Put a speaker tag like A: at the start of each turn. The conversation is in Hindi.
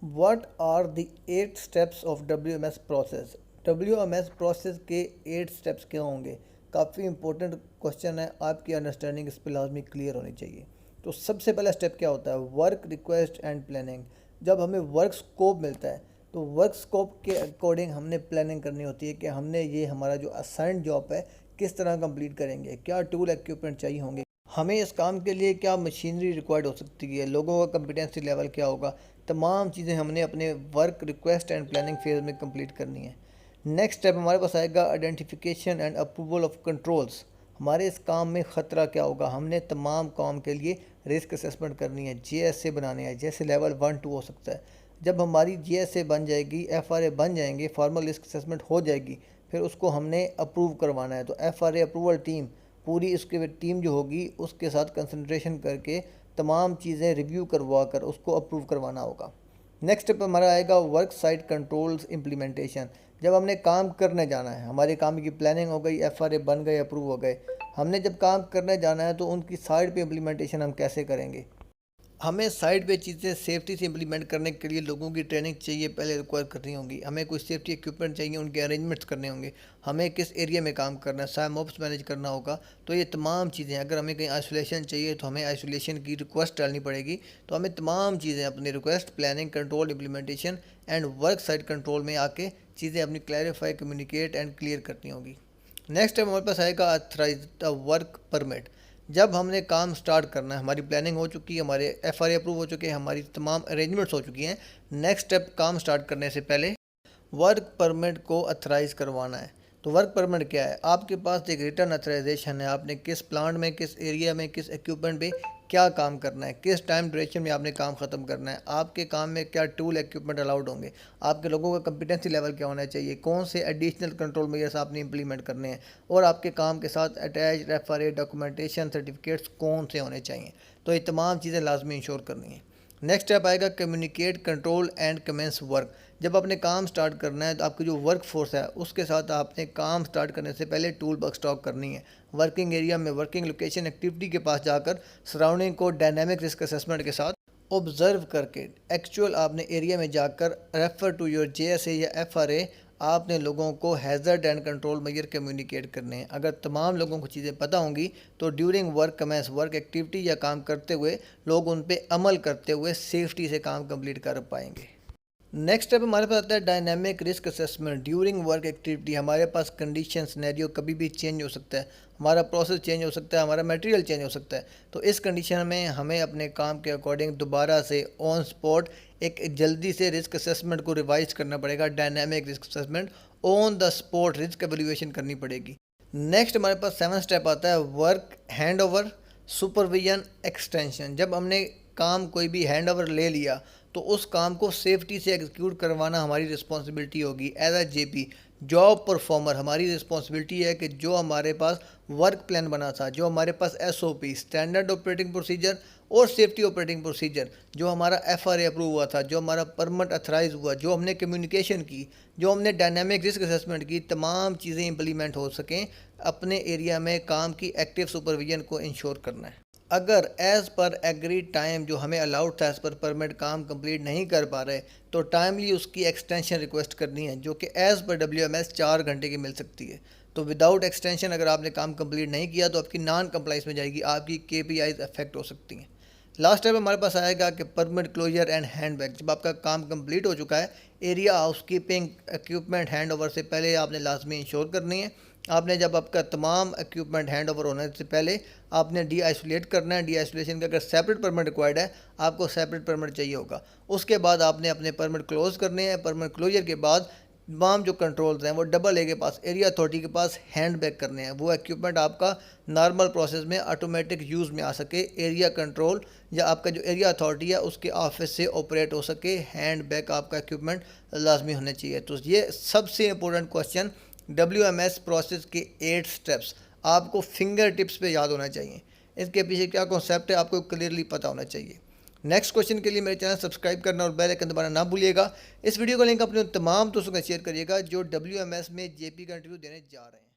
A: What are the 8 steps of WMS process. WMS process के 8 स्टेप्स क्या होंगे? काफ़ी इंपॉर्टेंट क्वेश्चन है, आपकी अंडरस्टैंडिंग इस पर लाजमी क्लियर होनी चाहिए। तो सबसे पहला स्टेप क्या होता है? Work request and planning. जब हमें वर्क स्कोप मिलता है तो वर्क स्कोप के अकॉर्डिंग हमने प्लानिंग करनी होती है कि हमने ये हमारा जो असाइंड जॉब है किस तरह कंप्लीट करेंगे, क्या टूल इक्विपमेंट चाहिए होंगे, हमें इस काम के लिए क्या मशीनरी रिक्वायर्ड हो सकती है, लोगों का कम्पिटेंसी लेवल क्या होगा। तमाम चीज़ें हमने अपने work request and planning phase में कंप्लीट करनी है। नेक्स्ट स्टेप हमारे पास आएगा identification and approval of controls. हमारे इस काम में ख़तरा क्या होगा, हमने तमाम काम के लिए रिस्क असेसमेंट करनी है, JSA बनाने हैं, जैसे लेवल 1-2 हो सकता है। जब हमारी JSA बन जाएगी, FRA बन जाएंगे, फॉर्मल रिस्क असेसमेंट हो जाएगी, फिर उसको हमने अप्रूव करवाना है। तो FRA अप्रूवल टीम पूरी इसके टीम जो होगी उसके साथ कंसंट्रेशन करके तमाम चीज़ें रिव्यू करवा कर उसको अप्रूव करवाना होगा। नेक्स्ट स्टेप हमारा आएगा वर्क साइट कंट्रोल्स इम्प्लीमेंटेशन। जब हमने काम करने जाना है, हमारे काम की प्लानिंग हो गई, FRA बन गए, अप्रूव हो गए, हमने जब काम करने जाना है तो उनकी साइट पे इम्प्लीमेंटेशन हम कैसे करेंगे। हमें साइट पे चीज़ें सेफ्टी से इम्प्लीमेंट करने के लिए लोगों की ट्रेनिंग चाहिए, पहले रिक्वायर करनी होगी। हमें कुछ सेफ्टी इक्विपमेंट चाहिए, उनके अरेंजमेंट्स करने होंगे। हमें किस एरिया में काम करना है, साइमोप्स मैनेज करना होगा। तो ये तमाम चीज़ें, अगर हमें कहीं आइसोलेशन चाहिए तो हमें आइसोलेशन की रिक्वेस्ट डालनी पड़ेगी। तो हमें तमाम चीज़ें अपनी request, planning, control, implementation and work site control में आके चीज़ें अपनी क्लैरिफाई, कम्युनिकेट एंड क्लियर करनी होगी। नेक्स्ट टाइम हमारे पास आएगा अथराइज वर्क परमिट। जब हमने काम स्टार्ट करना है, हमारी प्लानिंग हो चुकी है, हमारे FRA अप्रूव हो चुके हैं, हमारी तमाम अरेंजमेंट्स हो चुकी हैं, नेक्स्ट स्टेप काम स्टार्ट करने से पहले वर्क परमिट को अथराइज़ करवाना है। तो वर्क परमिट क्या है? आपके पास एक रिटर्न अथराइजेशन है, आपने किस प्लांट में, किस एरिया में, किस इक्विपमेंट पे क्या काम करना है, किस टाइम ड्यूरेशन में आपने काम ख़त्म करना है, आपके काम में क्या टूल इक्विपमेंट अलाउड होंगे, आपके लोगों का कम्पिटेंसी लेवल क्या होना चाहिए, कौन से एडिशनल कंट्रोल मेजर्स आपने इंप्लीमेंट करने हैं, और आपके काम के साथ अटैच FRA डॉक्यूमेंटेशन सर्टिफिकेट्स कौन से होने चाहिए। तो ये तमाम चीज़ें लाजमी इंश्योर करनी है। नेक्स्ट स्टेप आएगा communicate, control and commence work. जब आपने काम स्टार्ट करना है तो आपकी जो वर्क फोर्स है उसके साथ आपने काम स्टार्ट करने से पहले टूल बॉक्स स्टॉक करनी है। वर्किंग एरिया में, वर्किंग लोकेशन, एक्टिविटी के पास जाकर सराउंडिंग को डायनामिक रिस्क असेसमेंट के साथ ऑब्जर्व करके एक्चुअल आपने एरिया में जाकर रेफर टू योर JSA या FRA आपने लोगों को hazard and control measure communicate करने हैं। अगर तमाम लोगों को चीज़ें पता होंगी तो during work commence, work activity या काम करते हुए लोग उन पे अमल करते हुए सेफ्टी से काम कंप्लीट कर पाएंगे। नेक्स्ट स्टेप हमारे पास आता है dynamic risk assessment during work activity. हमारे पास कंडीशन सिनेरियो कभी भी चेंज हो सकता है, हमारा प्रोसेस चेंज हो सकता है, हमारा मटेरियल चेंज हो सकता है। तो इस कंडीशन में हमें अपने काम के अकॉर्डिंग दोबारा से ऑन स्पॉट एक जल्दी से रिस्क असेसमेंट को रिवाइज करना पड़ेगा। Dynamic risk assessment on the spot risk evaluation करनी पड़ेगी। नेक्स्ट हमारे पास 7 स्टेप आता है work hand over, supervision, extension. जब हमने काम कोई भी हैंड ओवर ले लिया तो उस काम को सेफ्टी से एग्जीक्यूट करवाना हमारी रिस्पॉन्सिबिलिटी होगी। As a JP, job performer, हमारी रिस्पॉन्सिबिलिटी है कि जो हमारे पास वर्क प्लान बना था, जो हमारे पास SOP, स्टैंडर्ड ऑपरेटिंग प्रोसीजर और सेफ्टी ऑपरेटिंग प्रोसीजर, जो हमारा FRA अप्रूव हुआ था, जो हमारा परमिट अथराइज हुआ, जो हमने कम्युनिकेशन की, जो हमने डायनामिक रिस्क असेसमेंट की, तमाम चीज़ें इंप्लीमेंट हो सकें। अपने एरिया में काम की एक्टिव सुपरविजन को इंश्योर करना है। अगर एज़ पर एग्रीड टाइम जो हमें अलाउड था एज़ पर परमिट काम कंप्लीट नहीं कर पा रहे तो टाइमली उसकी एक्सटेंशन रिक्वेस्ट करनी है, जो कि एज़ पर WMS 4 घंटे की मिल सकती है। तो विदाउट एक्सटेंशन अगर आपने काम कंप्लीट नहीं किया तो आपकी नॉन कंप्लाइंस में जाएगी, आपकी KPIs अफेक्ट हो सकती हैं। लास्ट टाइम हमारे पास आएगा कि परमिट क्लोजर एंड हैंडबैग। जब आपका काम कंप्लीट हो चुका है, area housekeeping, equipment hand over से पहले आपने लाजमी इंश्योर करनी है। आपने जब आपका तमाम इक्विपमेंट हैंड ओवर होने से पहले आपने डी आइसोलेट करना है। डी आइसोलेशन का अगर सेपरेट परमिट रिक्वायर्ड है, आपको सेपरेट परमिट चाहिए होगा। उसके बाद आपने अपने परमिट क्लोज करने हैं। परमिट क्लोजर के बाद तमाम जो कंट्रोल्स हैं वो AA के पास, एरिया अथॉरिटी के पास हैंड बैक करने हैं। वो इक्विपमेंट आपका नॉर्मल प्रोसेस में ऑटोमेटिक यूज़ में आ सके, एरिया कंट्रोल या आपका जो एरिया अथॉरिटी है उसके ऑफिस से ऑपरेट हो सके। हैंड बैक आपका इक्विपमेंट लाजमी होने चाहिए। तो ये सबसे इंपॉर्टेंट क्वेश्चन, WMS प्रोसेस के 8 स्टेप्स आपको फिंगर टिप्स पे याद होना चाहिए। इसके पीछे क्या कॉन्सेप्ट है आपको क्लियरली पता होना चाहिए। नेक्स्ट क्वेश्चन के लिए मेरे चैनल सब्सक्राइब करना और बेल आइकन दबाना ना भूलिएगा। इस वीडियो का लिंक अपने तमाम दोस्तों का शेयर करिएगा जो WMS में JP का इंटरव्यू देने जा रहे हैं।